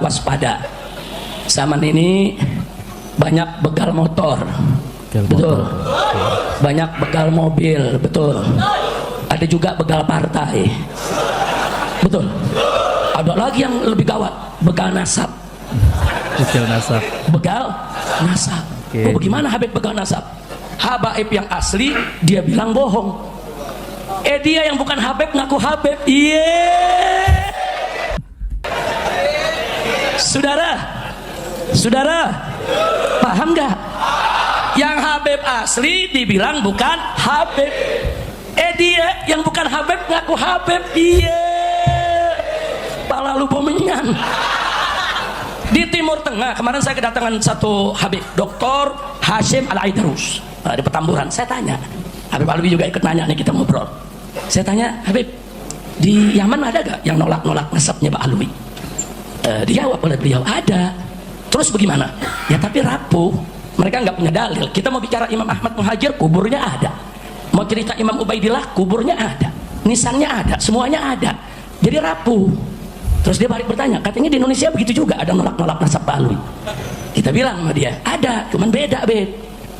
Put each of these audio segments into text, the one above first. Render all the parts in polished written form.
waspada. Zaman ini banyak begal motor, betul. Banyak begal mobil, betul. Ada juga begal partai, betul. Ada lagi yang lebih gawat, begal nasab. Begal nasab. Begal nasab. Oh, bagaimana Habib begal nasab? Habaib yang asli dia bilang bohong. Dia yang bukan Habib ngaku Habib. Saudara, paham gak? Yang Habib asli dibilang bukan Habib. Dia yang bukan Habib ngaku Habib. Pala lu pemenyan. Di Timur Tengah kemarin saya kedatangan satu Habib, Dr. Hashim Al-Aidarus, di Petamburan. Saya tanya, Habib Alwi juga ikut nanya nih, kita ngobrol. Saya tanya, Habib, di Yaman ada gak yang nolak-nolak nasabnya Pak Alwi? Dijawab oleh beliau, ada. Terus bagaimana? Ya tapi rapuh, mereka nggak punya dalil. Kita mau bicara Imam Ahmad Muhajir, kuburnya ada. Mau cerita Imam Ubaidillah, kuburnya ada, nisannya ada, semuanya ada. Jadi rapuh. Terus dia balik bertanya, katanya di Indonesia begitu juga, ada nolak-nolak nasab Pak Alwi. Kita bilang sama dia, ada, cuman beda, Beb.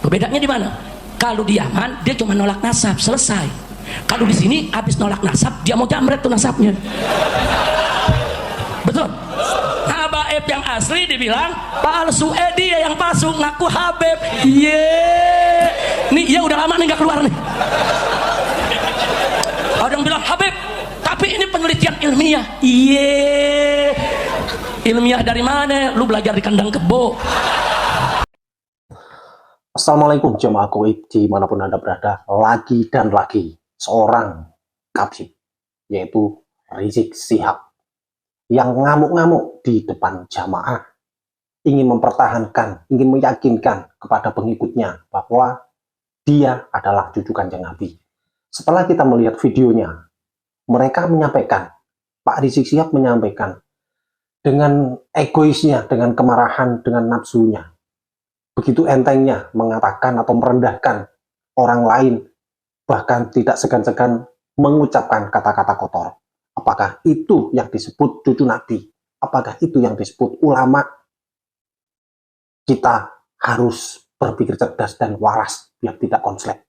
Bedanya di mana? Kalau di Yaman dia cuma nolak nasab, selesai. Kalau di sini habis nolak nasab, dia mau jamret tuh nasabnya. Betul. Habaib yang asli dibilang palsu, dia yang palsu ngaku Habib. Nih ya udah lama nih nggak keluar nih. Ada yang bilang Habib, tapi ini penelitian ilmiah. Ilmiah dari mana? Lu belajar di kandang kebo. Assalamualaikum jemaah goib dimanapun Anda berada. Lagi dan lagi seorang kabsyib, yaitu Rizik Syihab, yang ngamuk-ngamuk di depan jamaah, ingin mempertahankan, ingin meyakinkan kepada pengikutnya bahwa dia adalah cucu Kanjeng Nabi. Setelah kita melihat videonya, mereka menyampaikan, Pak Rizik Syihab menyampaikan dengan egoisnya, dengan kemarahan, dengan nafsunya, begitu entengnya mengatakan atau merendahkan orang lain, bahkan tidak segan-segan mengucapkan kata-kata kotor. Apakah itu yang disebut cucu Nabi? Apakah itu yang disebut ulama? Kita harus berpikir cerdas dan waras biar tidak konslet.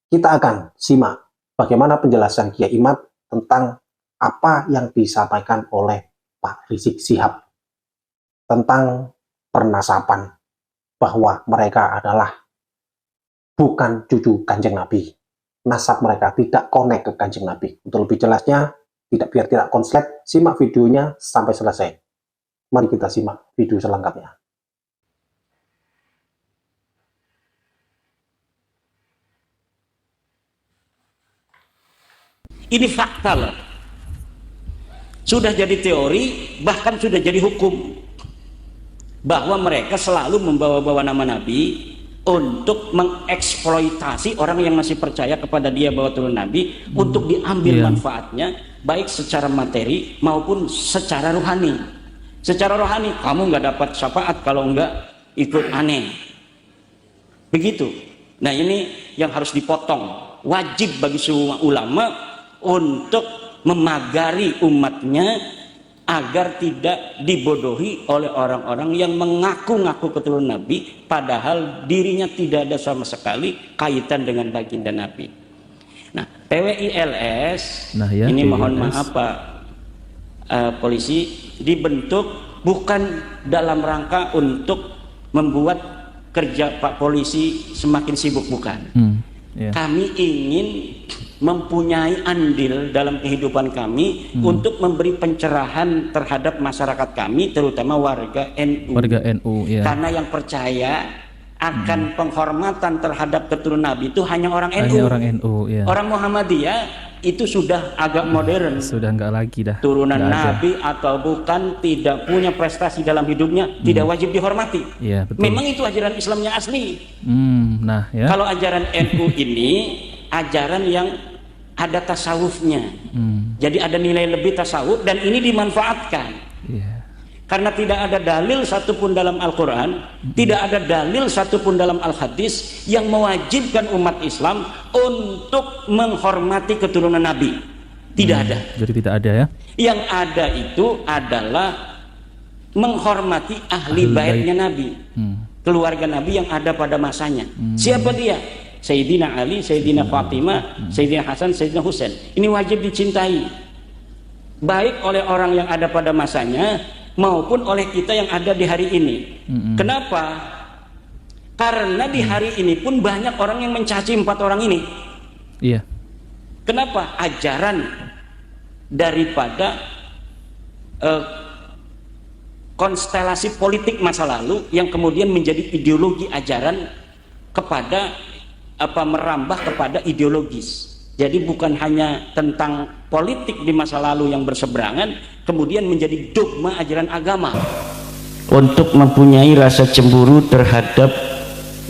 Kita akan simak bagaimana penjelasan Kiai Imad tentang apa yang disampaikan oleh Pak Rizik Syihab tentang pernasaban, bahwa mereka adalah bukan cucu Kanjeng Nabi. Nasab mereka tidak connect ke Kanjeng Nabi. Untuk lebih jelasnya, biar tidak konslet, simak videonya sampai selesai. Mari kita simak video selengkapnya. Ini fakta loh. Sudah jadi teori, bahkan sudah jadi hukum, bahwa mereka selalu membawa-bawa nama Nabi untuk mengeksploitasi orang yang masih percaya kepada dia bahwa turun Nabi, untuk diambil manfaatnya, baik secara materi maupun secara rohani. Secara rohani, kamu nggak dapat syafaat kalau nggak ikut aneh. Begitu. Nah ini yang harus dipotong. Wajib bagi semua ulama untuk memagari umatnya agar tidak dibodohi oleh orang-orang yang mengaku-ngaku keturunan Nabi, padahal dirinya tidak ada sama sekali kaitan dengan baginda Nabi. Nah, PWILS, ini mohon maaf Pak polisi, dibentuk bukan dalam rangka untuk membuat kerja Pak polisi semakin sibuk, bukan. Kami ingin mempunyai andil dalam kehidupan kami untuk memberi pencerahan terhadap masyarakat kami, terutama warga NU. Karena yang percaya akan penghormatan terhadap keturunan Nabi itu hanya orang NU. Orang Muhammadiyah itu sudah agak modern. Sudah enggak lagi dah. Turunan Nabi atau bukan, tidak punya prestasi dalam hidupnya, tidak wajib dihormati. Memang itu ajaran Islam yang asli. Kalau ajaran NU ini ajaran yang ada tasawufnya, jadi ada nilai lebih tasawuf, dan ini dimanfaatkan. Karena tidak ada dalil satupun dalam Al-Quran, tidak ada dalil satupun dalam Al-Hadis yang mewajibkan umat Islam untuk menghormati keturunan Nabi. Tidak ada. Jadi tidak ada ya? Yang ada itu adalah menghormati ahli baitnya Nabi, keluarga Nabi yang ada pada masanya. Siapa dia? Sayyidina Ali, Sayyidina Fatimah, Sayyidina Hasan, Sayyidina Husain. Ini wajib dicintai, baik oleh orang yang ada pada masanya maupun oleh kita yang ada di hari ini. Kenapa? Karena di hari ini pun banyak orang yang mencaci 4 orang ini. Iya. Kenapa? Ajaran daripada konstelasi politik masa lalu yang kemudian menjadi ideologi ajaran kepada merambah kepada ideologis. Jadi bukan hanya tentang politik di masa lalu yang berseberangan kemudian menjadi dogma ajaran agama. Untuk mempunyai rasa cemburu terhadap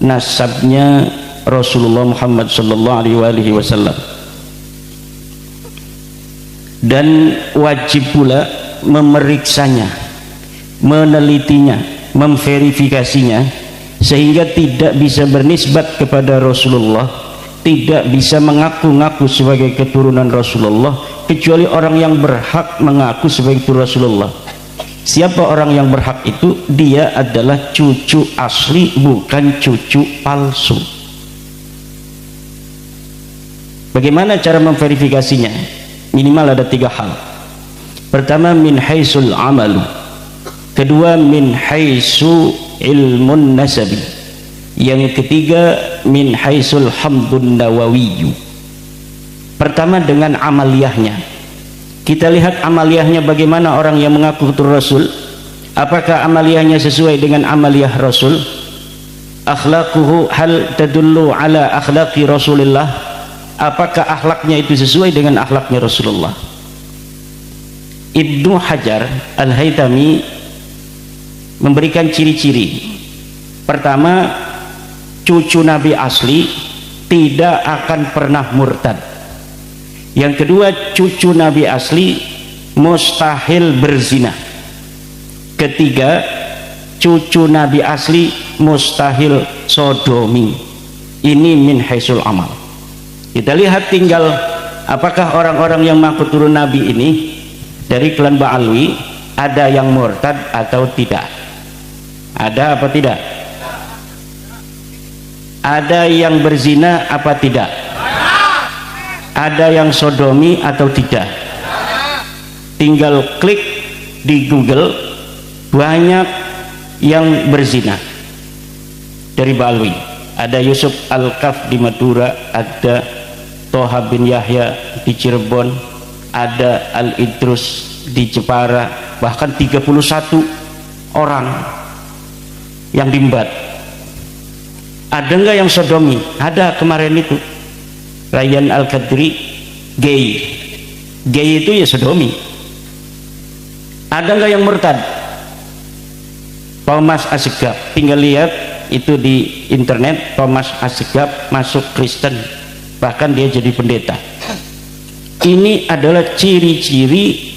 nasabnya Rasulullah Muhammad SAW, dan wajib pula memeriksanya, menelitinya, memverifikasinya, sehingga tidak bisa bernisbat kepada Rasulullah, tidak bisa mengaku-ngaku sebagai keturunan Rasulullah kecuali orang yang berhak mengaku sebagai keturunan Rasulullah. Siapa orang yang berhak itu? Dia adalah cucu asli, bukan cucu palsu. Bagaimana cara memverifikasinya? Minimal ada 3 hal. Pertama, min haisul amalu. Kedua, min haisu ilmun nasabi. Yang ketiga, min haisul hamdun nawawiyu. Pertama dengan amaliyahnya. Kita lihat amaliyahnya bagaimana orang yang mengaku keturunan Rasul. Apakah amaliyahnya sesuai dengan amaliyah Rasul? Akhlaquhu hal tadullu ala akhlaqi Rasulillah. Apakah akhlaknya itu sesuai dengan akhlaknya Rasulullah? Ibnu Hajar Al-Haytami memberikan ciri-ciri. Pertama, cucu Nabi asli tidak akan pernah murtad. Yang kedua, cucu Nabi asli mustahil berzina. Ketiga, cucu Nabi asli mustahil sodomi. Ini min haisul amal. Kita lihat tinggal apakah orang-orang yang mengaku turun Nabi ini dari klan Ba'alwi ada yang murtad atau tidak. Ada apa tidak? Ada yang berzina apa tidak? Ada yang sodomi atau tidak? Tinggal klik di Google, banyak yang berzina dari Ba'alwi. Ada Yusuf Al-Kaf di Madura, ada Toha bin Yahya di Cirebon, ada Al-Idrus di Jepara, bahkan 31 orang yang dimbat. Ada nggak yang sodomi? Ada kemarin itu Ryan Al-Qadri, gay itu ya sodomi. Ada nggak yang murtad? Thomas Asegaf, tinggal lihat itu di internet. Thomas Asegaf masuk Kristen, bahkan dia jadi pendeta. Ini adalah ciri-ciri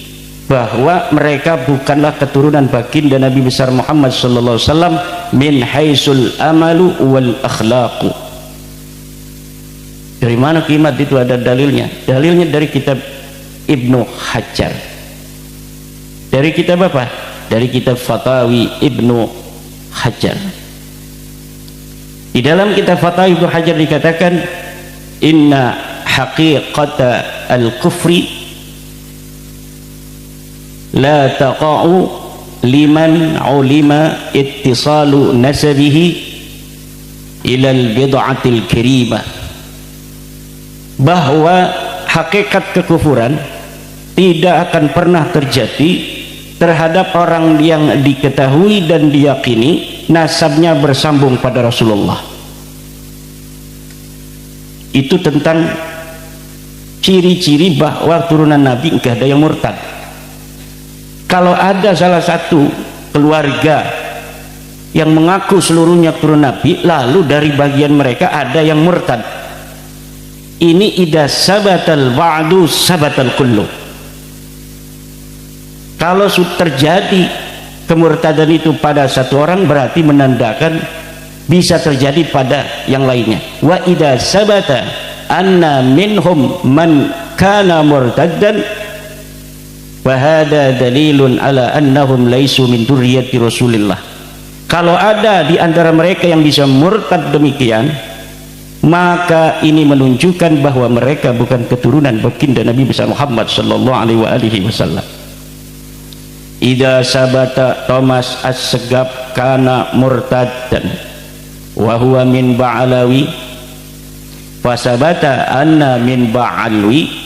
bahwa mereka bukanlah keturunan baginda Nabi besar Muhammad sallallahu alaihi wasallam min haisul amalu wal akhlaqu. Dari mana kimat itu? Ada dalilnya. Dalilnya dari kitab Ibnu Hajar. Dari kitab apa? Dari kitab Fatawi Ibnu Hajar. Di dalam kitab Fatawi Ibnu Hajar dikatakan, inna haqiqata al-kufri la taqa'u liman ulima ittisalu nasabihi ilal bid'atil karimah. Bahwa hakikat kekufuran tidak akan pernah terjadi terhadap orang yang diketahui dan diyakini nasabnya bersambung pada Rasulullah. Itu tentang ciri-ciri bahwa turunan Nabi enggak ada yang murtad. Kalau ada salah satu keluarga yang mengaku seluruhnya turunan Nabi, lalu dari bagian mereka ada yang murtad, ini idza sabatal ba'du sabatal kullu. Kalau terjadi kemurtadan itu pada satu orang, berarti menandakan bisa terjadi pada yang lainnya. Wa idza sabata anna minhum man kana murtaddan Wahada dalilun ala annahum laisu min dzurriyyati Rasulillah. Kalau ada di antara mereka yang bisa murtad demikian, maka ini menunjukkan bahwa mereka bukan keturunan baginda Nabi besar Muhammad sallallahu alaihi wasallam. Idza sabata Thomas As-Segaf kana murtaddan wa huwa min Ba'alawi fasabata anna min Ba'alwi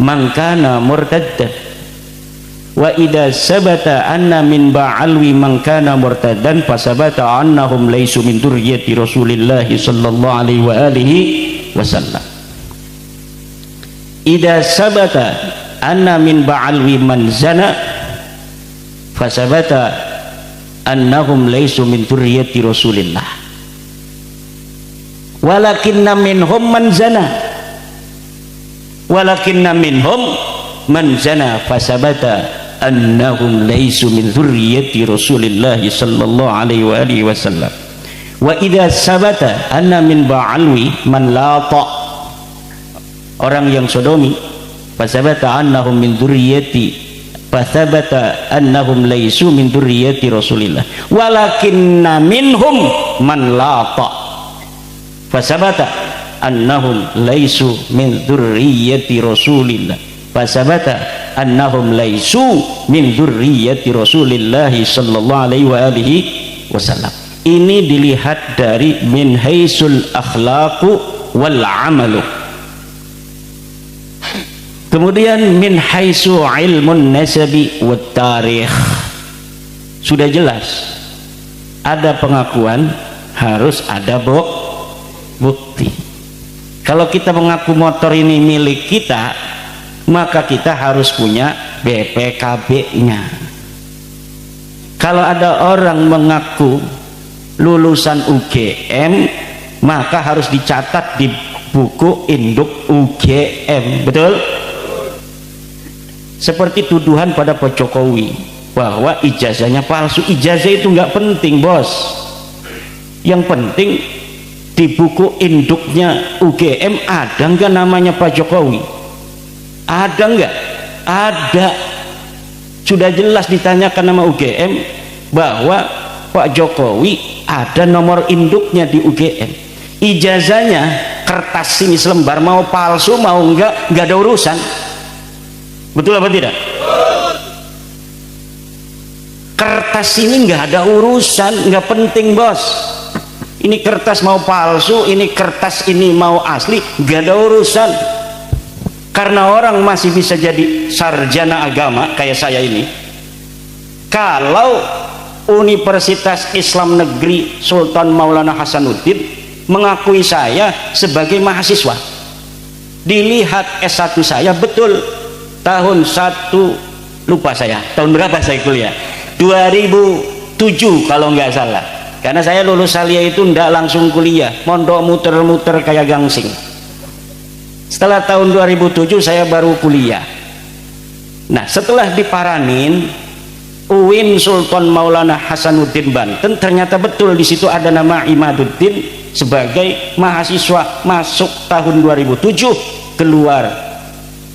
man kana murtaddan wa idza sabata anna min Ba'alwi man kana murtaddan fasabata annahum laisu min dzurriyyati Rasulillah sallallahu alaihi wa alihi wasallam. Idza sabata anna min Ba'alwi man zana fasabata annahum laisu min dzurriyyati Rasulillah. Walakinna minhum man zana walakinna minhum man zana fasabata annahum laisu min dzurriyyati Rasulillah sallallahu alaihi wa alihi wasallam. Wa idza sabata anna min Ba'alwi man lata, orang yang sodomi, fasabata annahum min dzurriyyati fasabata annahum laisu min dzurriyyati Rasulillah. Walakinna minhum man lata fasabata annahum laisu min dzurriyyati Rasulillah. Fasabata annahum laisu min dzurriyyati Rasulillah sallallahu alaihi wa alihi wasallam. Ini dilihat dari min haisul akhlaqu wal amalu. Kemudian min haisu ilmun nasabi wat tarikh. Sudah jelas ada pengakuan, harus ada bukti. Kalau kita mengaku motor ini milik kita, maka kita harus punya BPKB-nya. Kalau ada orang mengaku lulusan UGM, maka harus dicatat di buku induk UGM. Betul? Seperti tuduhan pada Pak Jokowi bahwa ijazahnya palsu. Ijazah itu nggak penting, bos. Yang penting di buku induknya UGM ada nggak namanya Pak Jokowi? Ada nggak? Ada. Sudah jelas ditanyakan nama UGM bahwa Pak Jokowi ada nomor induknya di UGM. Ijazahnya kertas ini selembar, mau palsu mau nggak ada urusan. Betul apa tidak? Kertas ini nggak ada urusan, nggak penting, bos. Ini kertas mau palsu, ini kertas ini mau asli, gak ada urusan. Karena orang masih bisa jadi sarjana agama kayak saya ini. Kalau Universitas Islam Negeri Sultan Maulana Hasanuddin mengakui saya sebagai mahasiswa, dilihat S1 saya, betul tahun 1, lupa saya tahun berapa saya kuliah, 2007 kalau nggak salah. Karena saya lulus Salia itu ndak langsung kuliah, mondok muter-muter kayak gangsing. Setelah tahun 2007 saya baru kuliah. Nah, setelah diparanin UIN Sultan Maulana Hasanuddin Banten, ternyata betul di situ ada nama Imaduddin sebagai mahasiswa, masuk tahun 2007, keluar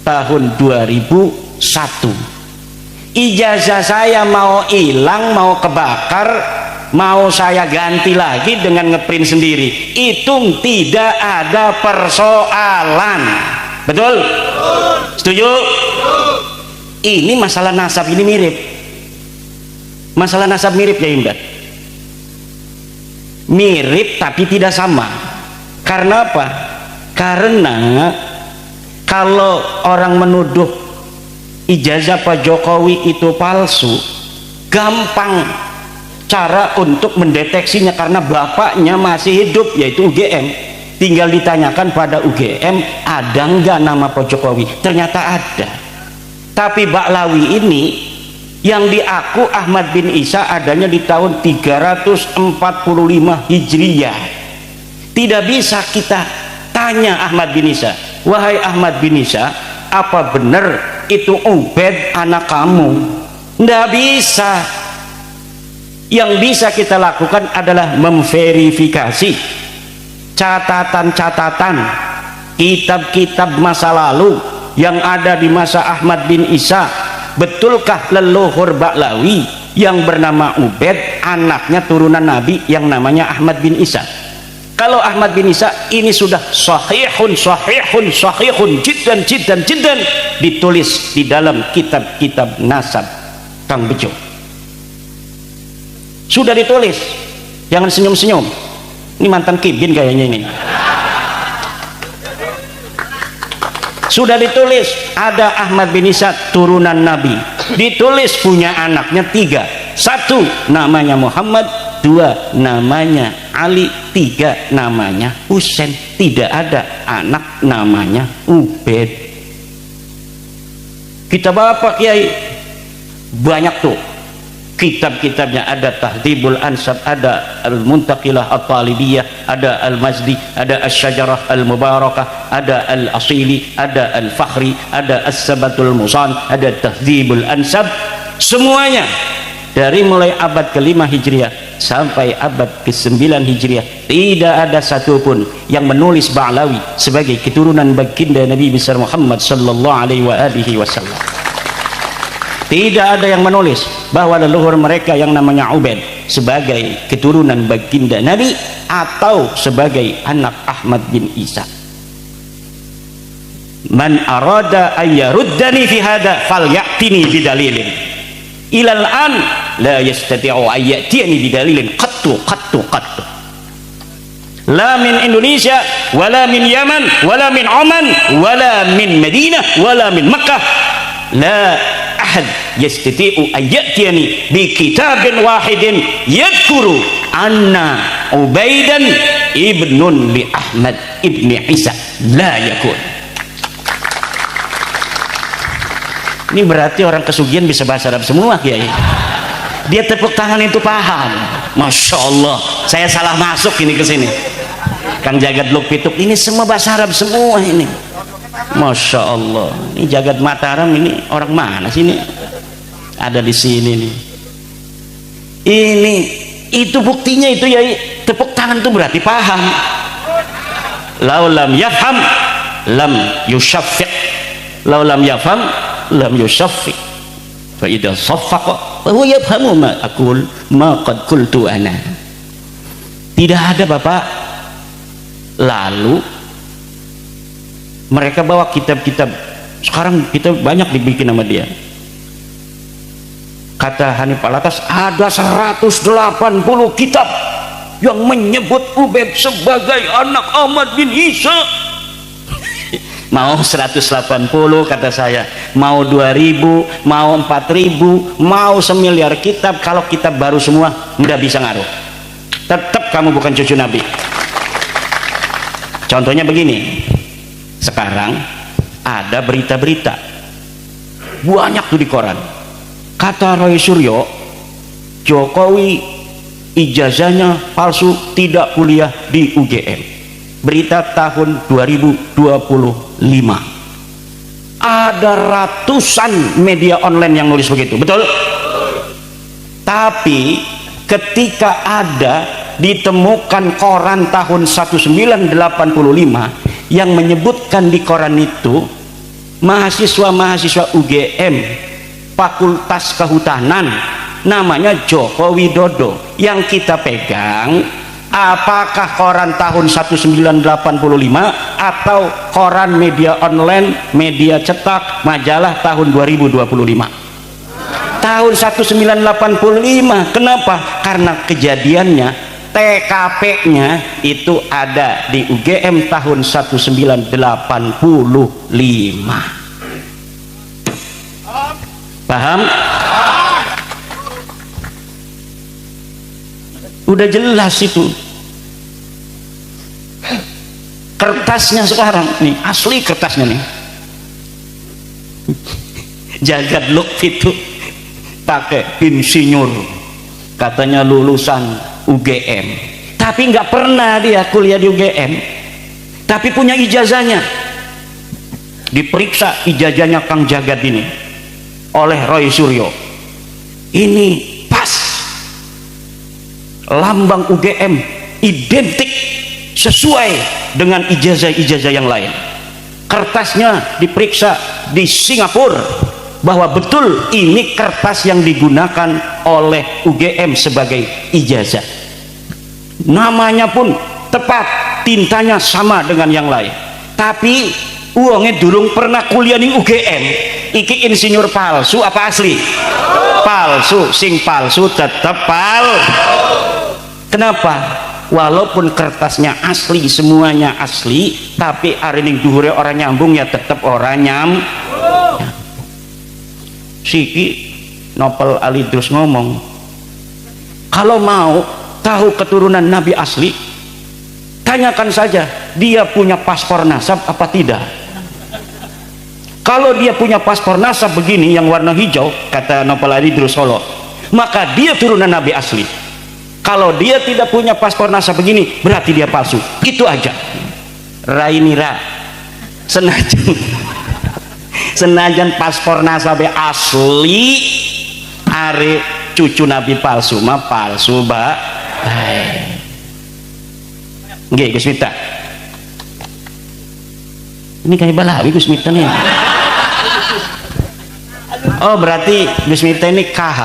tahun 2001. Ijazah saya mau hilang, mau kebakar, mau saya ganti lagi dengan ngeprint sendiri, itu tidak ada persoalan. Betul? Setuju? Ini masalah nasab ini mirip. Masalah nasab mirip ya Imdad. Mirip tapi tidak sama. Karena apa? Karena kalau orang menuduh ijazah Pak Jokowi itu palsu, gampang cara untuk mendeteksinya karena bapaknya masih hidup, yaitu UGM. Tinggal ditanyakan pada UGM, ada nggak nama Pak Jokowi? Ternyata ada. Tapi Ba'alawi ini yang diaku Ahmad bin Isa adanya di tahun 345 Hijriyah. Tidak bisa kita tanya Ahmad bin Isa, wahai Ahmad bin Isa, apa benar itu Ubed anak kamu? Nggak bisa. Yang bisa kita lakukan adalah memverifikasi catatan-catatan kitab-kitab masa lalu yang ada di masa Ahmad bin Isa? Betulkah leluhur Ba'lawi yang bernama Ubaid anaknya turunan Nabi yang namanya Ahmad bin Isa? Kalau Ahmad bin Isa ini sudah sahihun jiddan ditulis di dalam kitab-kitab nasab Kang Bejo. Sudah ditulis. Jangan senyum-senyum. Ini mantan kibin kayaknya ini. Sudah ditulis ada Ahmad bin Isa turunan Nabi, ditulis punya anaknya 3, 1 namanya Muhammad, 2 namanya Ali, 3 namanya Husain. Tidak ada anak namanya Ubaid. Kitab apa Kiai? Banyak tuh kitab-kitabnya, ada Tahdhibul Ansab, ada Al-Muntaqilah At-Talibiyah, ada Al-Mazdi, ada Asy-Syajarah Al-Mubarakah, ada Al-Asili, ada Al-Fakhri, ada As-Sabatul Musan, ada Tahdhibul Ansab. Semuanya dari mulai abad ke-5 Hijriah sampai abad ke-9 Hijriah tidak ada satupun yang menulis Ba'lawi sebagai keturunan baginda Nabi besar Muhammad sallallahu alaihi wasallam. Tidak ada yang menulis bahwa leluhur mereka yang namanya Ubaid sebagai keturunan baginda Nabi atau sebagai anak Ahmad bin Isa. Man arada an yaruddani fi hada falyatini bidalilin. Ilal an la yastati'u an ya'tiyani bidalilin qattu. La min Indonesia, wala min Yaman, wala min Oman, wala min Madinah, wala min Makkah. La ahad yastati'u an ya'tiyani bi kitabin wahidin yadhkuru anna Ubaidan ibnun li Ahmad ibni Isa. La yakun. Ini berarti orang kesugihan bisa bahasa Arab semua Kiai. Dia tepuk tangan itu paham. Masya Allah, saya salah masuk ini ke sini. Kang Jagat Luk Pituk ini semua bahasa Arab semua ini. Masya Allah, ini Jagat Mataram ini orang mana sih ini? Ada di sini nih. Ini itu buktinya itu ya, tepuk tangan itu berarti paham. Laulam yafham lam yushaffiq. Laulam yafham lam yushaffiq. Fa idza saffaqa fa huwa yafhamu ma aqul ma qad qultu ana. Tidak ada Bapak. Lalu mereka bawa kitab-kitab, sekarang kita banyak dibikin sama dia. Kata Hanif Alatas ada 180 kitab yang menyebut Ubaid sebagai anak Ahmad bin Isa. Mau 180 kata saya, mau 2000, mau 4000, mau semiliar kitab, kalau kitab baru semua nggak bisa ngaruh. Tetap kamu bukan cucu Nabi. Contohnya begini, sekarang ada berita-berita banyak tuh di koran. Kata Roy Suryo, Jokowi ijazahnya palsu, tidak kuliah di UGM. Berita tahun 2025. Ada ratusan media online yang nulis begitu, betul? Tapi ketika ada ditemukan koran tahun 1985 yang menyebutkan di koran itu mahasiswa-mahasiswa UGM Fakultas Kehutanan namanya Joko Widodo, yang kita pegang apakah koran tahun 1985 atau koran media online, media cetak, majalah tahun 2025? Tahun 1985. Kenapa? Karena kejadiannya TKP-nya itu ada di UGM tahun 1985. Paham? Udah jelas itu. Kertasnya sekarang nih, asli kertasnya nih. Jagat Luk itu pakai insinyur, katanya lulusan UGM, tapi nggak pernah dia kuliah di UGM, tapi punya ijazahnya. Diperiksa ijazahnya Kang Jagat ini oleh Roy Suryo, ini pas, lambang UGM identik sesuai dengan ijazah-ijazah yang lain. kertasnya diperiksa di Singapura bahwa betul ini kertas yang digunakan oleh UGM sebagai ijazah, namanya pun tepat, tintanya sama dengan yang lain, tapi uangnya durung pernah kuliah di UGM. Iki insinyur palsu apa asli? Palsu. Sing palsu tetap Kenapa? Walaupun kertasnya asli, semuanya asli, tapi hari ini duhure orang nyambung ya tetap orang Siki Nopel Ali terus ngomong, kalau mau tahu keturunan Nabi asli, tanyakan saja dia punya paspor nasab apa tidak. Kalau dia punya paspor nasab begini yang warna hijau, kata Nopel Ali terus Solo, maka dia turunan Nabi asli. Kalau dia tidak punya paspor nasab begini, berarti dia palsu. Itu aja. Rainira senajan paspor nasab asli, are cucu Nabi palsu mah palsu ba. Nggih Gus Miftah. Ini kayak Balawi Gus Miftah nih. Oh berarti Gus Miftah ini KH.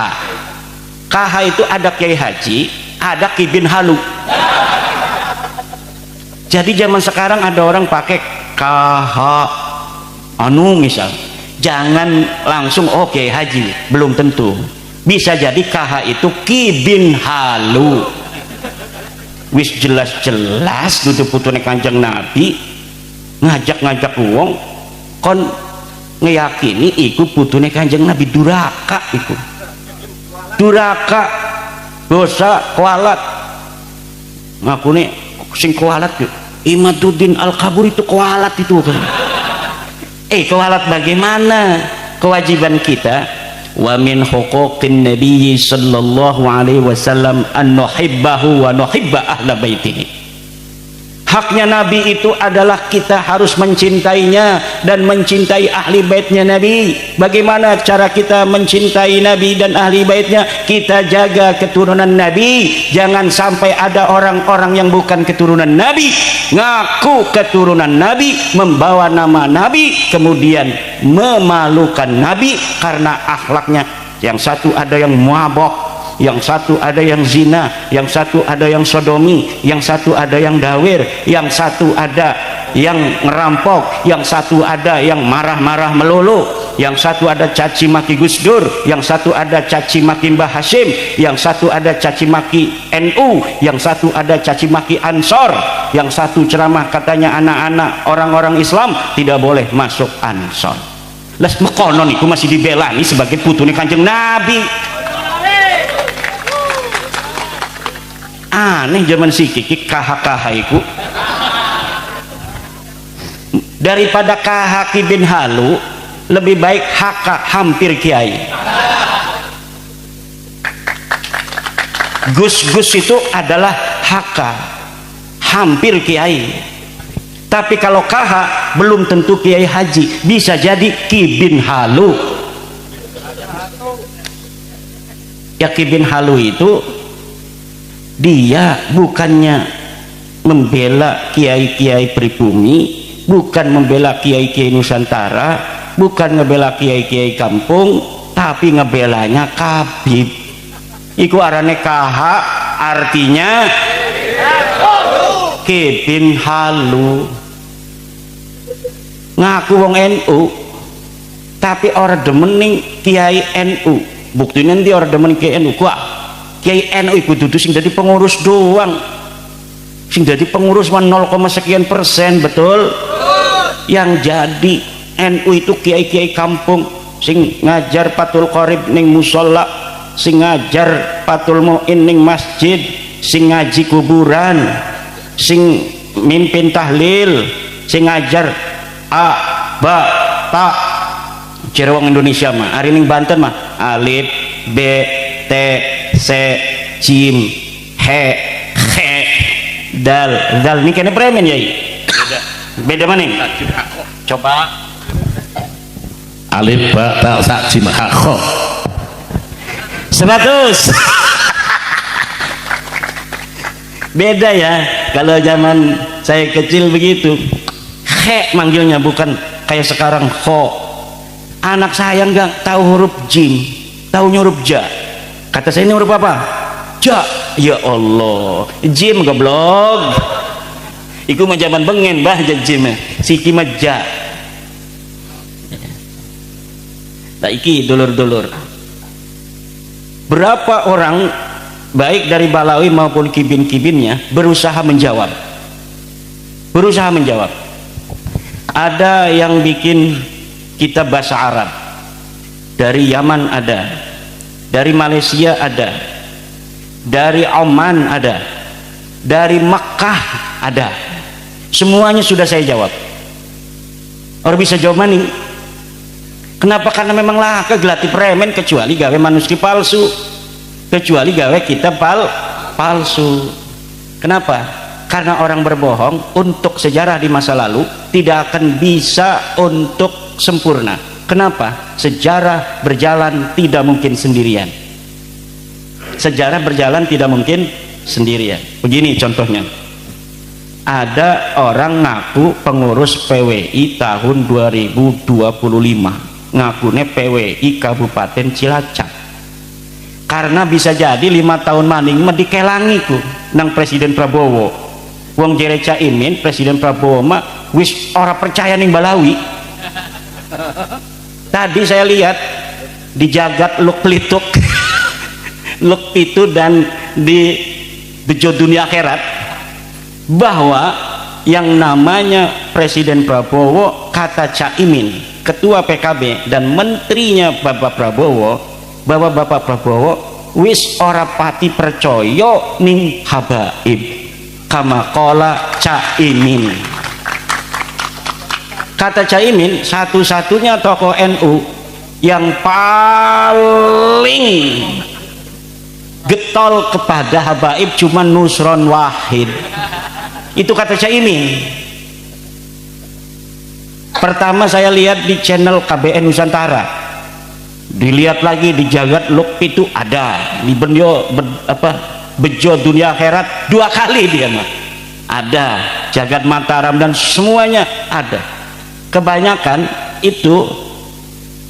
KH itu ada Kiai Haji, ada Ki bin Halu. Jadi zaman sekarang ada orang pakai KH anu misal, jangan langsung oke Haji, belum tentu. Bisa jadi KH itu Ki bin Halu. Wis jelas-jelas dudu putune Kanjeng Nabi, ngajak-ngajak wong kon ngeyakini iku putune Kanjeng Nabi, duraka iku. Duraka, dosa, kualat. Ngaku nih sing kualat yuk. Imaduddin Al-Kabur itu kualat itu. Kualat bagaimana? Kewajiban kita, wa min huquqin nabiyyi sallallahu alaihi wasallam an nuhibbahu wa nuhibba ahla baitihi. Haknya Nabi itu adalah kita harus mencintainya dan mencintai ahli baitnya Nabi. Bagaimana cara kita mencintai Nabi dan ahli baitnya? Kita jaga keturunan Nabi. Jangan sampai ada orang-orang yang bukan keturunan Nabi ngaku keturunan Nabi, membawa nama Nabi, kemudian memalukan Nabi karena akhlaknya. Yang satu ada yang mabok, yang satu ada yang zina, yang satu ada yang sodomi, yang satu ada yang dawir, yang satu ada yang ngerampok, yang satu ada yang marah-marah melulu, yang satu ada caci maki Gus Dur, yang satu ada caci maki Mbah Hashim, yang satu ada caci maki NU, yang satu ada caci maki Ansor, yang satu ceramah katanya anak-anak orang-orang Islam tidak boleh masuk Ansor. Las mekono niku masih dibelani sebagai putune Kanjeng Nabi. Aneh zaman sikik KH-KH itu. Daripada KH Ki bin Halu, lebih baik HK hampir Kiai. Gus-gus itu adalah HK hampir Kiai. Tapi kalau KH belum tentu Kiai Haji, bisa jadi Ki bin Halu. Ya Ki bin Halu itu dia bukannya membela kiai-kiai pribumi, bukan membela kiai-kiai Nusantara, bukan ngebela kiai-kiai kampung, tapi ngebelanya Kabib. Iku arane KH, artinya Ki bin Halu. Ngaku wong NU, tapi orang demening kiai NU. Buktinya nanti orang demen kiai NU kuah. Kiai NU itu dudu sing jadi pengurus doang, sing jadi pengurus 0, sekian %, betul? Yang jadi NU itu kiai-kiai kampung sing ngajar patul qorib ning musola, sing ngajar patul muin ning masjid, sing ngaji kuburan, sing mimpin tahlil, sing ngajar a ba ta Cerewong Indonesia mah hari ning Banten mah alif b t C, Jim, He, Dal ini kena premen ya? Beda mana? Coba alif ba ta sa jim ha kho 100. Beda ya kalau zaman saya kecil begitu. khe manggilnya, bukan kayak sekarang kho. Anak saya nggak tahu huruf jim, tahunya huruf ja. Kata saya, ini huruf apa? Ja. Ya Allah, jim goblok. Iku mah zaman bengen bah jim, siki mah ja. Nah, iki dulur-dulur, berapa orang baik dari Balawi maupun kibin-kibinnya berusaha menjawab. Ada yang bikin kitab bahasa Arab, dari Yaman ada, dari Malaysia ada, dari Oman ada, dari Makkah ada. Semuanya sudah saya jawab. Orang bisa jawab maning. Kenapa? Karena memang lah kegelati premen, kecuali gawe manuskrip palsu, kecuali gawe kitab palsu. Kenapa? Karena orang berbohong untuk sejarah di masa lalu tidak akan bisa untuk sempurna. Kenapa? Sejarah berjalan tidak mungkin sendirian. Sejarah berjalan tidak mungkin sendirian. Begini contohnya, ada orang ngaku pengurus PWI tahun 2025, ngakune PWI Kabupaten Cilacap, karena bisa jadi 5 tahun maning medikelangi ku nang Presiden Prabowo. Wong jere Caimin, Presiden Prabowo mah wis ora percaya ning Balawi. Tadi saya lihat di Jagat Luk Plituk Luk Pitu dan di Bejo Dunia Akhirat, bahwa yang namanya Presiden Prabowo, kata Caimin, Ketua PKB dan menterinya Bapak Prabowo, bahwa Bapak Prabowo wis ora pati percaya ning habaib kama qala Caimin. Kata Caimin, satu-satunya tokoh NU yang paling getol kepada habaib cuma Nusron Wahid. Itu kata Caimin. Pertama saya lihat di channel KBN Nusantara, dilihat lagi di Jagat Luk Pitu ada, di Bejo Dunia Akhirat 2 kali dia mah ada, Jagat Mataram dan semuanya ada. Kebanyakan itu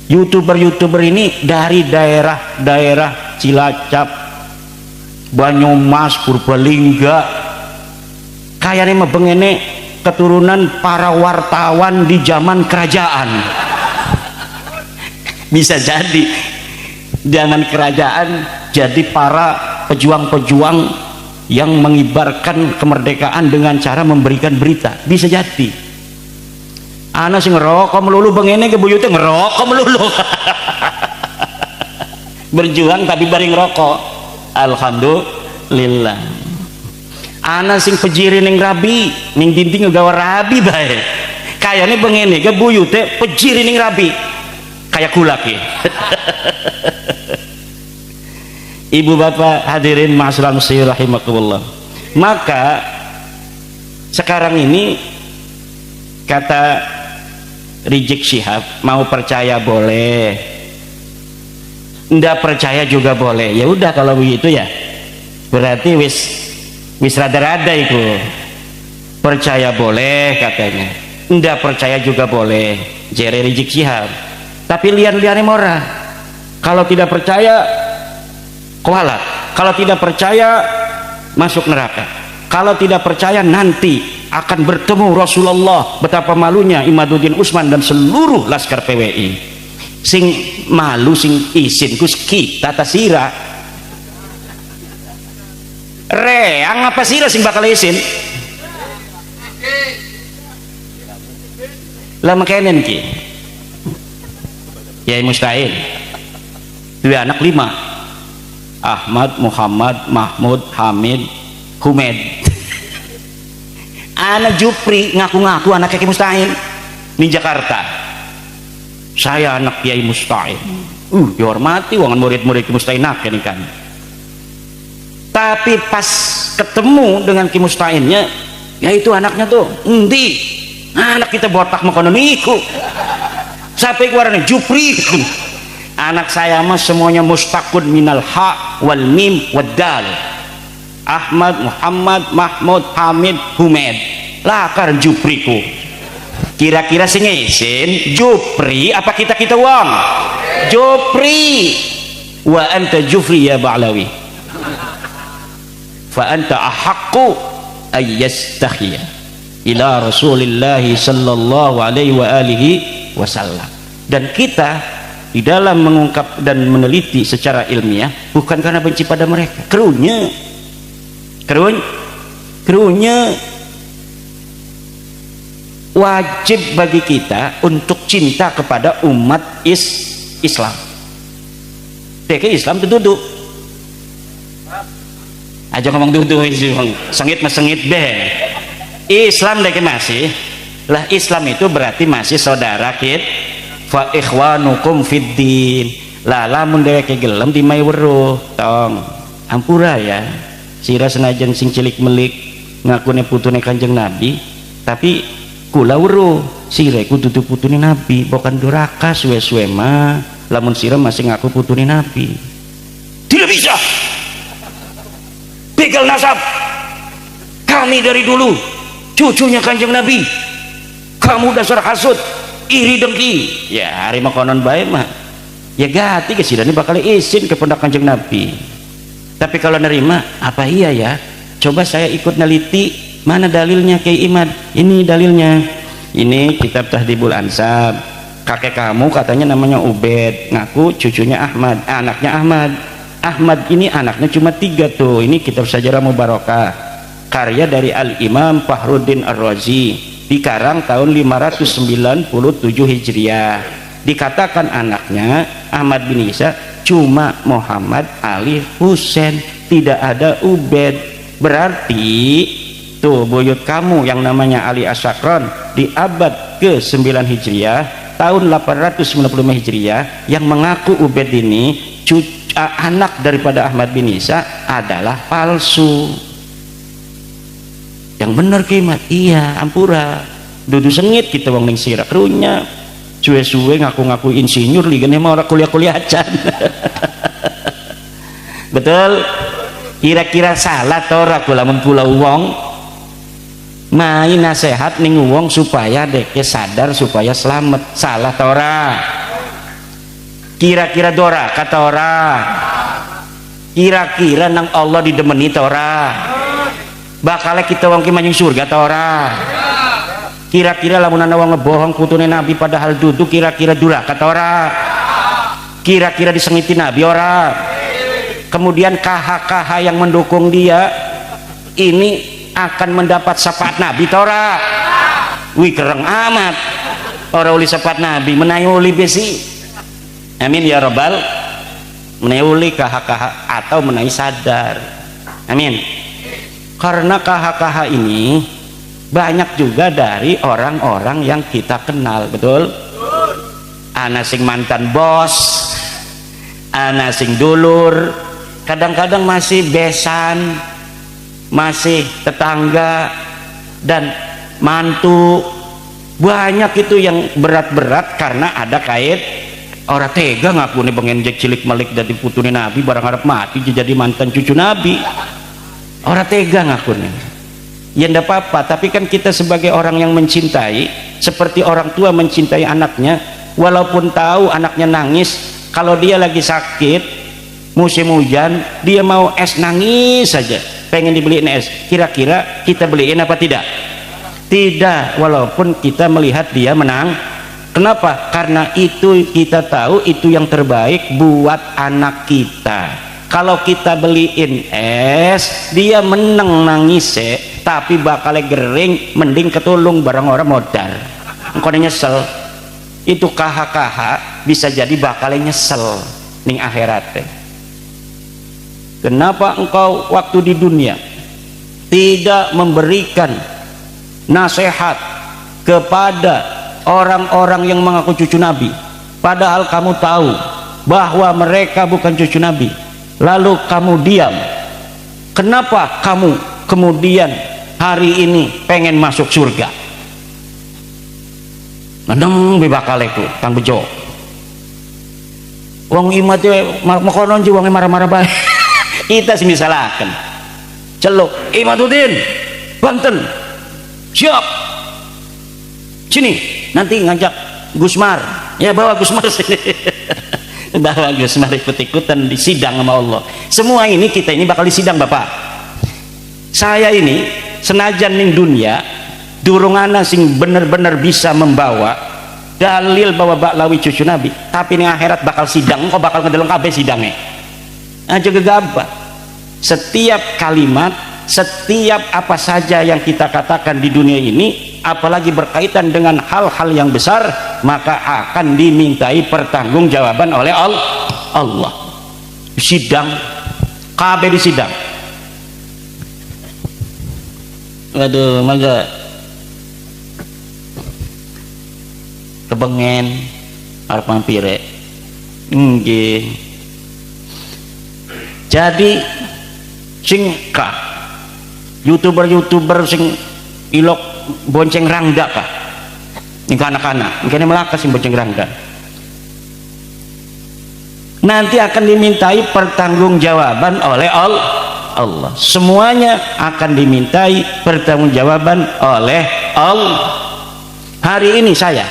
youtuber ini dari daerah-daerah Cilacap, Banyumas, Purbalingga, kayaknya mah bengene keturunan para wartawan di zaman kerajaan. Bisa jadi zaman kerajaan, jadi para pejuang-pejuang yang mengibarkan kemerdekaan dengan cara memberikan berita. Bisa jadi ana sing ngerokok melulu bengene kebuyute ngerokok melulu. Berjuang tapi bareng ngerokok. Alhamdulillah. Ana sing pejiri ning rabi, ning dinding nggawa rabi bae. Kayane bengene ge buyute pejiri ning rabi. Kayak kulak ya. Ibu bapak hadirin ma'asyiral muslimin rahimakumullah. Maka sekarang ini kata Rizik Syihab, mau percaya boleh, ndak percaya juga boleh. Ya udah kalau begitu ya berarti wis rada-rada itu. Percaya boleh katanya, ndak percaya juga boleh, jere Rizik Syihab. Tapi lian-liane mora, kalau tidak percaya kualat, kalau tidak percaya masuk neraka, kalau tidak percaya nanti akan bertemu Rasulullah. Betapa malunya Imaduddin Usman dan seluruh laskar PWI. Sing malu sing isin kus kita tasira reang apa sira sing bakal isin lah makanya ki ya mustahil. 2 anak 5, Ahmad, Muhammad, Mahmud, Hamid, Humed. Anak Jupri ngaku-ngaku anak Kiai Mustahil di Jakarta. Saya anak Kiai Mustahil. Dihormati wangan murid-murid Kiai Mustahil nak ini kan. Tapi pas ketemu dengan Kiai Mustahilnya, ya itu anaknya tuh endi? Anak kita botak makonon iku. Sampai keluarnya Jupri. Anak saya mah semuanya mustaqun minal ha wal mim wad dal. Ahmad, Muhammad, Mahmud, Hamid, Humed. Lakar Jupriku. Kira-kira sing isin Jupri apa kita wong? Jupri. Wa anta Jufri ya Ba'lawi. Fa anta ahaqqu ay yastakhia ila Rasulillah sallallahu alaihi wa alihi wasallam. Dan kita di dalam mengungkap dan meneliti secara ilmiah bukan karena benci pada mereka, krunya wajib bagi kita untuk cinta kepada umat Islam. Dek Islam itu duduk aja ngomong duduk sengit deh. Islam dek masih lah, Islam itu berarti masih saudara kita. Fa ikhwanukum fiddin. Lah lamun dheweke gelem dimai weruh tong ampura ya sira senajan sing cilik melik ngakune putune Kanjeng Nabi, tapi kula weruh sira iku dudu putune Nabi, bukan duraka suwe-suwe mah lamun sira masih ngaku putune Nabi. Tidak bisa begal nasab. Kami dari dulu cucunya Kanjeng Nabi, kamu dasar hasud iri dengki. Ya hari konon baik mah ya gati ke sidani bakal izin ke pundak Kanjeng Nabi. Tapi kalau nerima apa iya ya, coba saya ikut neliti mana dalilnya Kiai Imad. Ini dalilnya, ini kitab Tahdhibul Ansab. Kakek kamu katanya namanya Ubed, ngaku cucunya Ahmad, anaknya Ahmad ini anaknya cuma 3 tuh. Ini kitab Sajarah Mubarakah karya dari Al-Imam Fakhruddin Ar-Razi, dikarang tahun 597 Hijriah. Dikatakan anaknya Ahmad bin Isa cuma Muhammad Ali Husain, tidak ada Ubed. Berarti tuh buyut kamu yang namanya Ali Asyakron di abad ke-9 Hijriah tahun 895 Hijriah yang mengaku Ubed ini anak daripada Ahmad bin Isa adalah palsu. Yang benar kimat iya ampura dudu sengit kita wong ning sira krunya suwe-suwe ngaku-ngaku insinyur ligane mah ora kuliah-kuliah acan. Betul. Kira-kira salah to ora lamun kula wong main nasihat ning wong supaya deke sadar supaya selamat, salah to ora? Kira-kira dora kata ora? Kira-kira nang Allah didemeni to ora? Bakal kita wong ki manjing surga ta ora? Kira-kira lamun ana wong ngebohong putune Nabi padahal duduk kira-kira duraka ta ora? Kira-kira disengiti Nabi ora? Kemudian KH-KH yang mendukung dia ini akan mendapat syafaat Nabi ta ora? Wih kereng amat. Ora uli syafaat Nabi menawi uli besi. Amin ya rabbal menawi uli KH-KH atau menawi sadar. Amin. Karena KH-KH ini banyak juga dari orang-orang yang kita kenal, betul? Ana sing mantan bos, ana sing dulur, kadang-kadang masih besan, masih tetangga dan mantu. Banyak itu yang berat-berat karena ada kait orang tega ngaku nih pengen cilik melik dari putune Nabi barang harap mati jadi mantan cucu Nabi. Orang tega ngakunya ya ndak apa-apa, tapi kan kita sebagai orang yang mencintai seperti orang tua mencintai anaknya, walaupun tahu anaknya nangis, kalau dia lagi sakit musim hujan dia mau es nangis saja pengen dibeliin es, kira-kira kita beliin apa tidak? Tidak, walaupun kita melihat dia menang. Kenapa? Karena itu kita tahu itu yang terbaik buat anak kita. Kalau kita beliin es dia menang nangis tapi bakalnya gering mending ketulung barang orang modal engkau nyesel. Itu KH-KH bisa jadi bakalnya nyesel ning akhirat. Kenapa engkau waktu di dunia tidak memberikan nasihat kepada orang-orang yang mengaku cucu Nabi padahal kamu tahu bahwa mereka bukan cucu Nabi, lalu kamu diam? Kenapa kamu kemudian hari ini pengen masuk surga? Nandang bebakaleku kang bejo wong imat makonon ji wong marah-marah bae. Kita sih misalakan celuk Imaduddin Banten siap Sini, nanti ngajak Gusmar. Ya bawa Gusmar sini. Bawa Gusmar ikut-ikutan di sidang sama Allah. Semua ini kita ini bakal disidang Bapak. Saya ini senajan ning dunia durungana sing bener-bener bisa membawa dalil bahwa Baklawi cucu Nabi, tapi ning akhirat bakal sidang, kok bakal ngedeleng kabeh sidangnya. Aja gegabah. Setiap kalimat, setiap apa saja yang kita katakan di dunia ini, apalagi berkaitan dengan hal-hal yang besar, maka akan dimintai pertanggungjawaban oleh Allah. Sidang, kabeh di sidang. Waduh, mangga kebengen arep mampire. Nggih. Jadi sing YouTuber sing ilok bonceng rangda kah? Ini anak-anak, ini melaka sing bonceng rangda. Nanti akan dimintai pertanggungjawaban oleh Allah. Semuanya akan dimintai pertanggungjawaban oleh Allah. Hari ini saya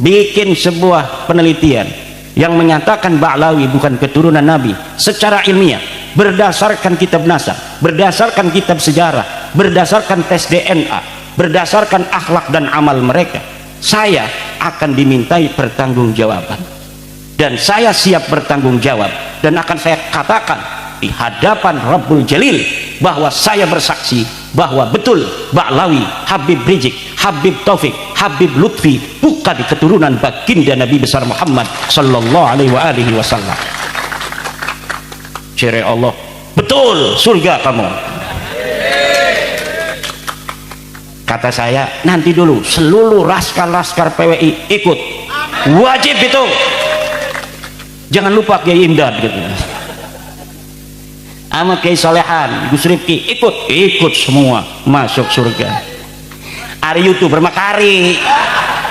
bikin sebuah penelitian yang menyatakan Ba'lawi bukan keturunan Nabi secara ilmiah, berdasarkan kitab nasab, berdasarkan kitab sejarah, berdasarkan tes DNA, berdasarkan akhlak dan amal mereka. Saya akan dimintai pertanggungjawaban, dan saya siap bertanggung jawab, dan akan saya katakan di hadapan Rabbul Jalil bahwa saya bersaksi bahwa betul Ba'lawi, Habib Rizik, Habib Taufik, Habib Lutfi bukan keturunan baginda Nabi besar Muhammad sallallahu alaihi wasallam. Cere Allah, betul surga kamu. Kata saya, nanti dulu seluruh laskar PWI ikut, wajib itu. Jangan lupa Kiai Imdad gitu. Sama Kiai Solehan, Gus Rifki ikut semua masuk surga. Ari YouTuber makari.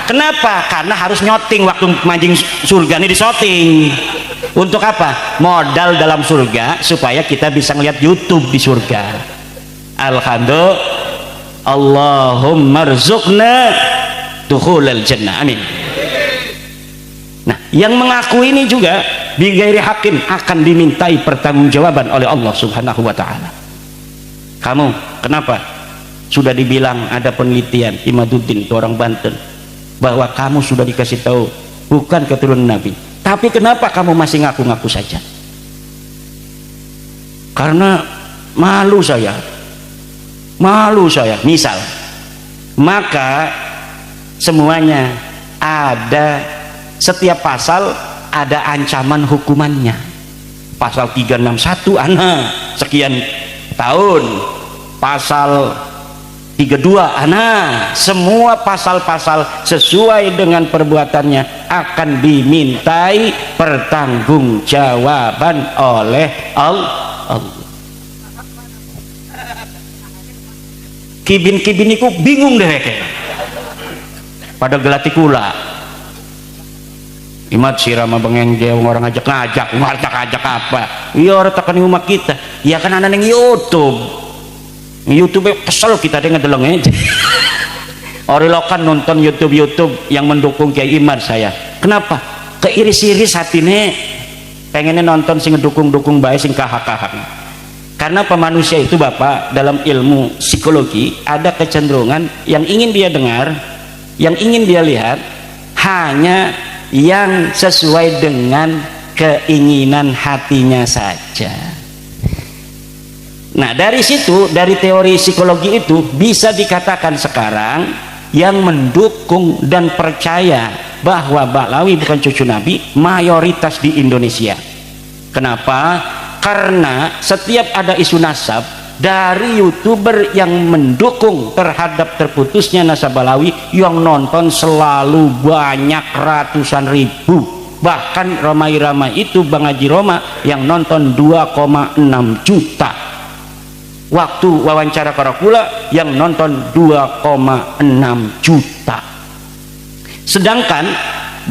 Kenapa? Karena harus nyoting waktu mancing surga ini, disoting. Untuk apa? Modal dalam surga supaya kita bisa ngeliat YouTube di surga. Alhamdulillah, Allahumma rzuqna dukhulal jannah. Amin. Nah, yang mengaku ini juga bighairi hakim akan dimintai pertanggungjawaban oleh Allah Subhanahu wa taala. Kamu kenapa? Sudah dibilang ada penelitian Imaduddin, itu orang Banten, bahwa kamu sudah dikasih tahu bukan keturunan Nabi, tapi kenapa kamu masih ngaku-ngaku saja? Karena malu saya. Misal, maka semuanya ada, setiap pasal ada ancaman hukumannya. Pasal 361 sekian tahun, pasal 32 semua pasal-pasal sesuai dengan perbuatannya akan dimintai pertanggungjawaban oleh Allah. Kibin-kibin iku bingung deh pada gelati kula. Imat sirama bengengge orang ngajak apa? Iya orang tekan umat kita. Ya kan anak yang YouTube kesel kita dengan ngedelengnya. Orang lokan nonton YouTube yang mendukung Kiai Imad saya. Kenapa? Keiris-iris hatinya pengennya nonton sing ngedukung bae sing kahak-kahak. Karena pemanusia itu Bapak dalam ilmu psikologi ada kecenderungan yang ingin dia dengar, yang ingin dia lihat hanya yang sesuai dengan keinginan hatinya saja. Nah, dari situ, dari teori psikologi itu bisa dikatakan sekarang yang mendukung dan percaya bahwa Ba'lawi bukan cucu Nabi mayoritas di Indonesia. Kenapa? Karena setiap ada isu nasab dari YouTuber yang mendukung terhadap terputusnya nasab Ba'lawi, yang nonton selalu banyak ratusan ribu. Bahkan ramai-ramai itu Bang Haji Roma yang nonton 2,6 juta. Waktu wawancara Karakula yang nonton 2,6 juta. Sedangkan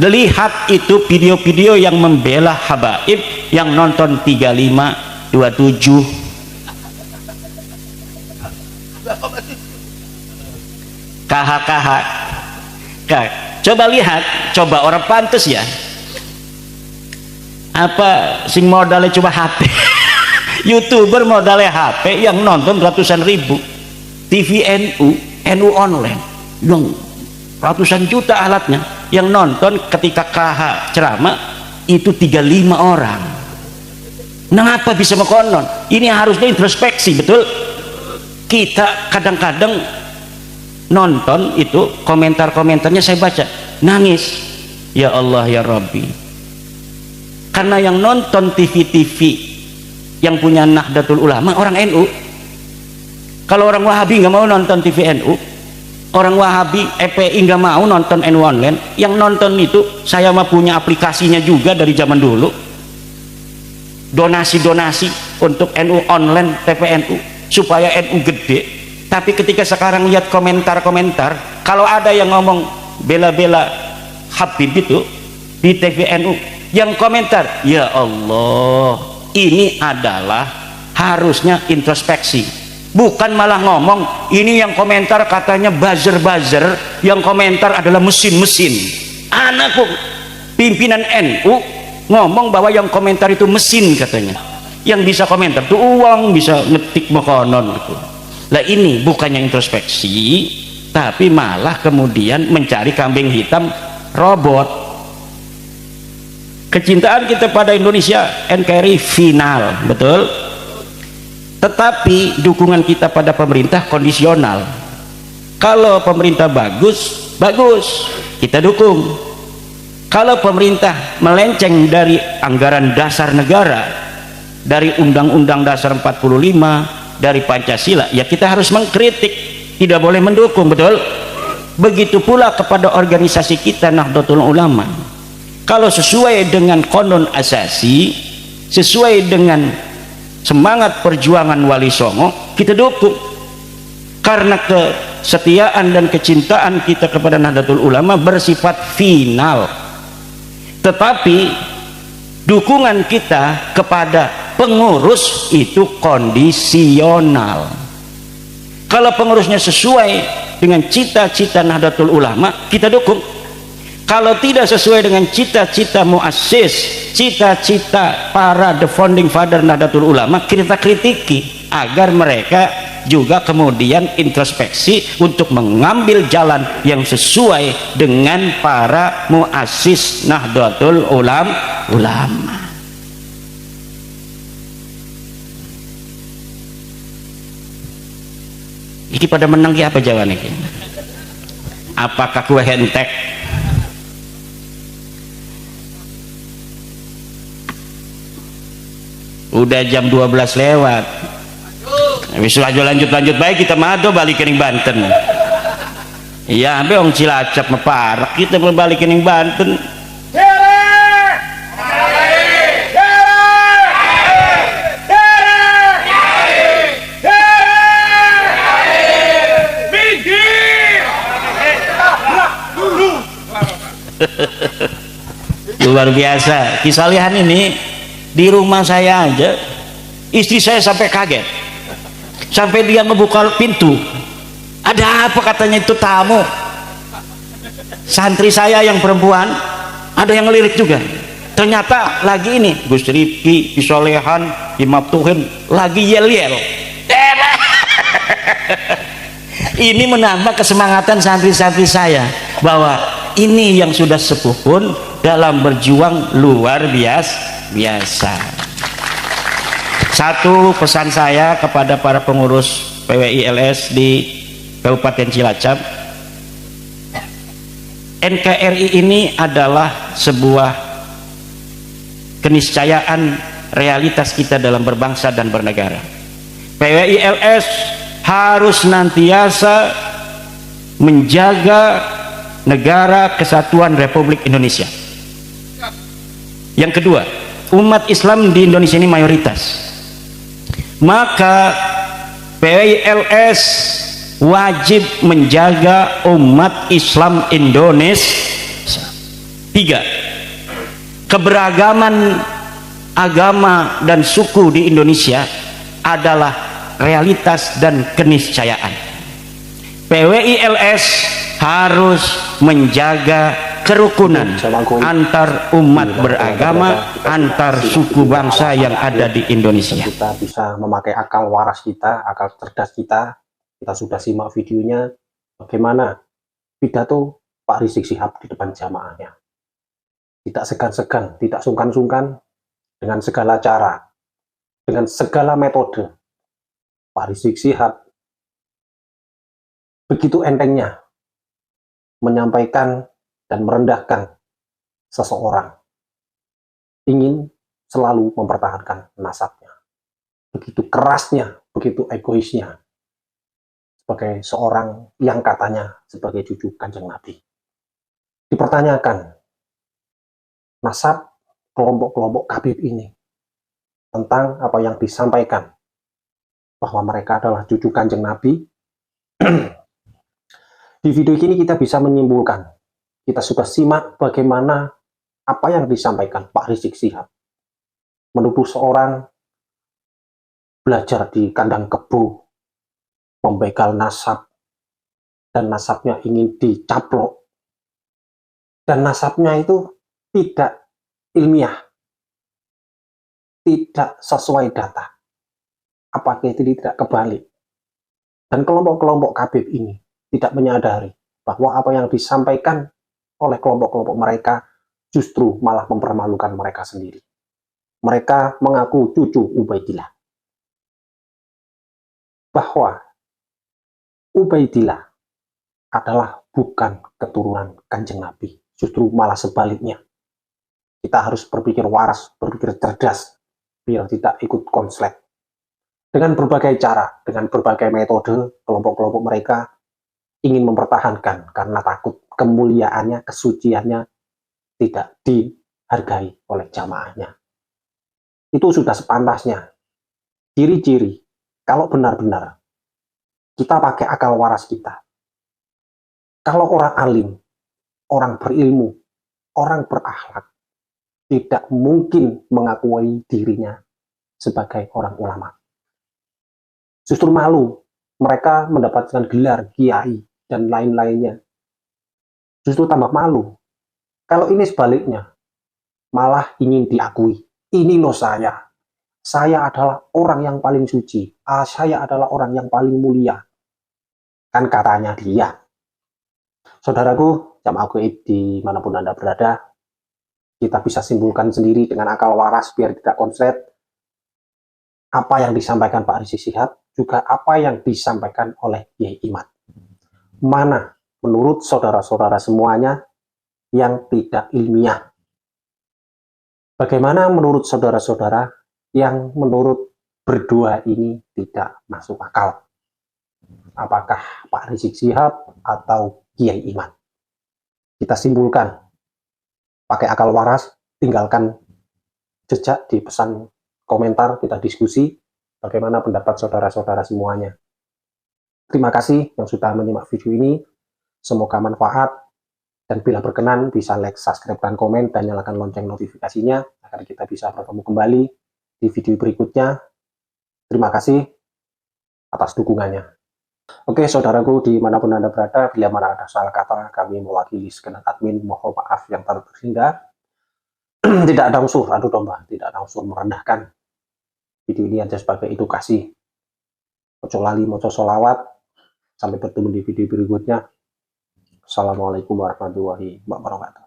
lihat itu video-video yang membela habaib yang nonton 35, 27. KH Coba lihat, coba orang pantas ya, apa sing modalnya coba HP. YouTuber modalnya HP yang nonton ratusan ribu, TV NU online yang ratusan juta alatnya, yang nonton ketika KH ceramah itu 35 orang. Nah, apa bisa mekonon? Ini harusnya introspeksi, betul? Kita kadang-kadang nonton itu komentar-komentarnya saya baca nangis, ya Allah ya Rabbi, karena yang nonton TV yang punya Nahdlatul Ulama orang NU. Kalau orang Wahabi nggak mau nonton TV NU, orang Wahabi EPI nggak mau nonton NU online, yang nonton itu saya mah punya aplikasinya juga dari zaman dulu, donasi untuk NU online TPNU supaya NU gede. Tapi ketika sekarang lihat komentar-komentar, kalau ada yang ngomong bela-bela Habib itu di TVNU, yang komentar, ya Allah, ini adalah harusnya introspeksi, bukan malah ngomong ini yang komentar katanya buzzer, yang komentar adalah mesin-mesin. Anakku pimpinan NU ngomong bahwa yang komentar itu mesin katanya, yang bisa komentar tuh uang, bisa ngetik makanan gitu. Lah ini bukannya introspeksi, tapi malah kemudian mencari kambing hitam robot. Kecintaan kita pada Indonesia NKRI final, betul? Tetapi dukungan kita pada pemerintah kondisional. Kalau pemerintah bagus, kita dukung. Kalau pemerintah melenceng dari anggaran dasar negara, dari Undang-Undang Dasar 45, dari Pancasila, ya kita harus mengkritik, tidak boleh mendukung, betul? Begitu pula kepada organisasi kita Nahdlatul Ulama. Kalau sesuai dengan konon asasi, sesuai dengan semangat perjuangan Wali Songo, kita dukung. Karena kesetiaan dan kecintaan kita kepada Nahdlatul Ulama bersifat final. Tetapi dukungan kita kepada pengurus itu kondisional. Kalau pengurusnya sesuai dengan cita-cita Nahdlatul Ulama, kita dukung. Kalau tidak sesuai dengan cita-cita muassis, cita-cita para the founding father Nahdlatul Ulama, kita kritiki agar mereka juga kemudian introspeksi untuk mengambil jalan yang sesuai dengan para muassis Nahdlatul Ulama. Iki pada menang ki apa jawabannya ki? Apakah kue hentek? Udah jam 12 lewat. Habis lanjut baik kita mado balik ke Banten. Iya, ambe wong Cilacap meparak kita balik ke Banten. Luar biasa. Kisah lihan ini di rumah saya aja, istri saya sampai kaget, sampai dia ngebuka pintu, ada apa katanya, itu tamu santri saya yang perempuan, ada yang ngelirik juga, ternyata lagi ini Gus Rifki, Isolehan, Imam Tuhin lagi yel-yel. Ini menambah kesemangatan santri-santri saya bahwa ini yang sudah sepuh pun dalam berjuang luar biasa. Satu pesan saya kepada para pengurus PWI-LS di Kabupaten Cilacap, NKRI ini adalah sebuah keniscayaan realitas kita dalam berbangsa dan bernegara. PWI-LS harus senantiasa menjaga negara kesatuan Republik Indonesia. Yang kedua, umat Islam di Indonesia ini mayoritas, maka PWI-LS wajib menjaga umat Islam Indonesia. Tiga, keberagaman agama dan suku di Indonesia adalah realitas dan keniscayaan. PWI-LS harus menjaga kerukunan antar umat beragama, antar suku bangsa yang ada di Indonesia. Kita bisa memakai akal waras kita, akal cerdas kita. Kita sudah simak videonya bagaimana pidato Pak Rizik Syihab di depan jamaahnya. Tidak segan-segan, tidak sungkan-sungkan, dengan segala cara, dengan segala metode. Pak Rizik Syihab begitu entengnya menyampaikan dan merendahkan seseorang, ingin selalu mempertahankan nasabnya. Begitu kerasnya, begitu egoisnya, sebagai seorang yang katanya sebagai cucu Kanjeng Nabi. Dipertanyakan nasab kelompok-kelompok Khabib ini tentang apa yang disampaikan bahwa mereka adalah cucu Kanjeng Nabi. Di video ini kita bisa menyimpulkan, kita sudah simak bagaimana apa yang disampaikan Pak Rizik Syihab, menuduh seorang belajar di kandang kebo, membegal nasab, dan nasabnya ingin dicaplok, dan nasabnya itu tidak ilmiah, tidak sesuai data, apakah itu tidak kebalik. Dan kelompok-kelompok Khabib ini tidak menyadari bahwa apa yang disampaikan oleh kelompok-kelompok mereka justru malah mempermalukan mereka sendiri. Mereka mengaku cucu Ubaidillah. Bahwa Ubaidillah adalah bukan keturunan Kanjeng Nabi, justru malah sebaliknya. Kita harus berpikir waras, berpikir cerdas, biar tidak ikut konslet. Dengan berbagai cara, dengan berbagai metode, kelompok-kelompok mereka ingin mempertahankan karena takut kemuliaannya, kesuciannya tidak dihargai oleh jamaahnya. Itu sudah sepantasnya. Ciri-ciri, kalau benar-benar kita pakai akal waras kita. Kalau orang alim, orang berilmu, orang berakhlak, tidak mungkin mengakui dirinya sebagai orang ulama. Justru malu mereka mendapatkan gelar kiai dan lain-lainnya. Justru tambah malu. Kalau ini sebaliknya, malah ingin diakui. Ini loh saya. Saya adalah orang yang paling suci. Saya adalah orang yang paling mulia. Kan katanya dia. Saudaraku, jamaah gaib dimanapun Anda berada, kita bisa simpulkan sendiri dengan akal waras biar tidak konslet. Apa yang disampaikan Pak Rizik Syihab, juga apa yang disampaikan oleh Kiai Imad. Mana menurut saudara-saudara semuanya yang tidak ilmiah? Bagaimana menurut saudara-saudara yang menurut berdua ini tidak masuk akal? Apakah Pak Rizik Syihab atau Kiai Imad? Kita simpulkan, pakai akal waras, tinggalkan jejak di pesan komentar, kita diskusi bagaimana pendapat saudara-saudara semuanya. Terima kasih yang sudah menyimak video ini. Semoga manfaat, dan bila berkenan bisa like, subscribe, dan komen, dan nyalakan lonceng notifikasinya agar kita bisa bertemu kembali di video berikutnya. Terima kasih atas dukungannya. Oke saudaraku, dimanapun Anda berada, bila mana ada salah kata, kami mewakili segenap admin mohon maaf yang terhingga. Tidak ada unsur adu domba, tidak ada unsur merendahkan. Video ini hanya sebagai edukasi. Ojo lali moco solawat. Sampai bertemu di video berikutnya. Assalamualaikum warahmatullahi wabarakatuh.